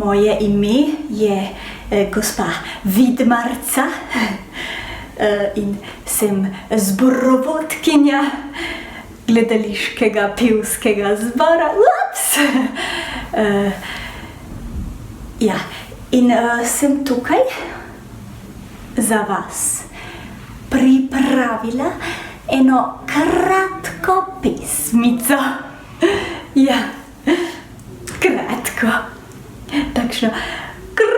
Moje ime je gospa Vidmarca in sem zborovodkinja gledališkega pevskega zbora. Ja, in sem tukaj za vas pripravila eno kratko pesmico. Ja, kratko. Takšno. Kratko.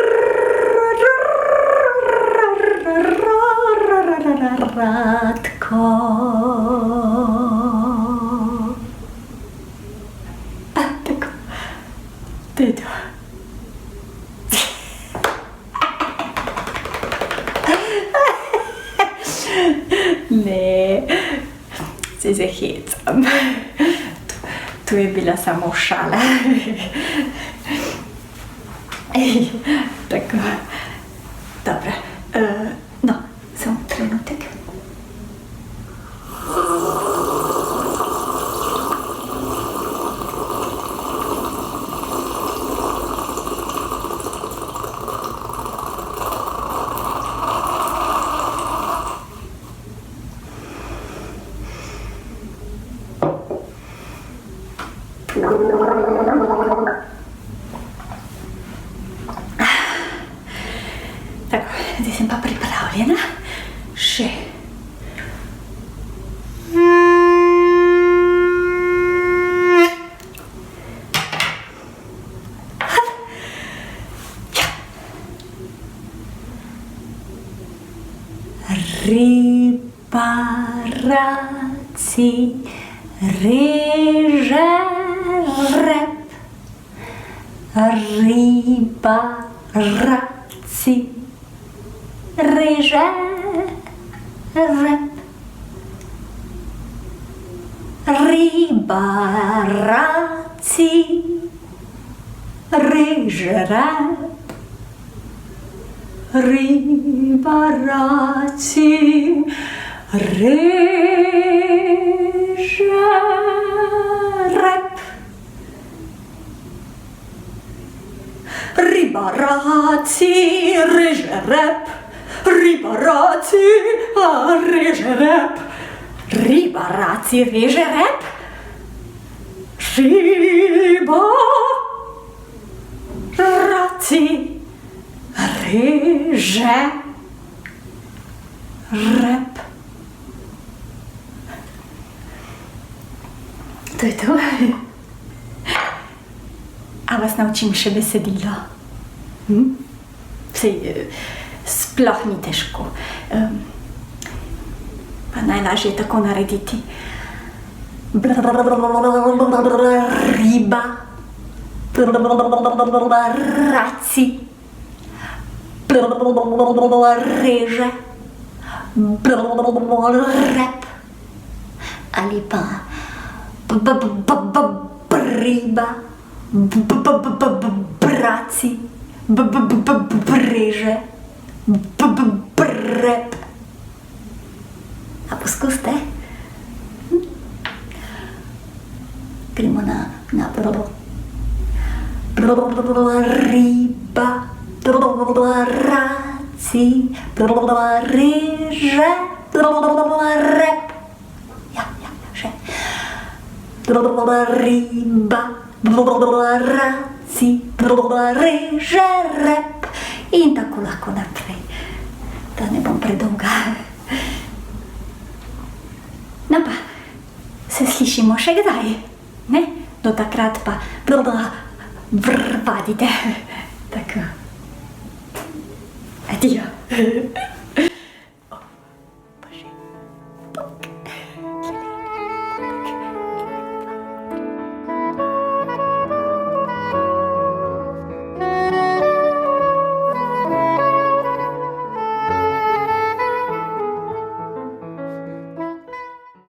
Tako. To je to. Ne, se hecam. To je bila samo šala. Tako, dobro. No, samo trenutek. Tako, zdaj sem pa pripravljena. Še. Ribaraci reže rep. Ribaraci reže rep. Ribaraci reže rep. Ribaraci reže rep. Ribaraci reže rep. Ribaraci reže rep. Ribaraci reže rep. Ribaraci reže rep. To je to. A vas naučim še besedilo? Sej, sploh ni težko. Pa najlažje je tako narediti. Riba. Raci. Reže. Rep. Ali pa riba. Braci. Reže. Rep. A poskuste? Gremo na prvo. Riba. Raci. Reže. Rep. Ja, še. Riba. Raci. Reže. Rep. In tako lahko naprej. Da ne bom predolga. No pa, se slišimo še kdaj, ne? Do takrat pa vadite. Tako. Adijo.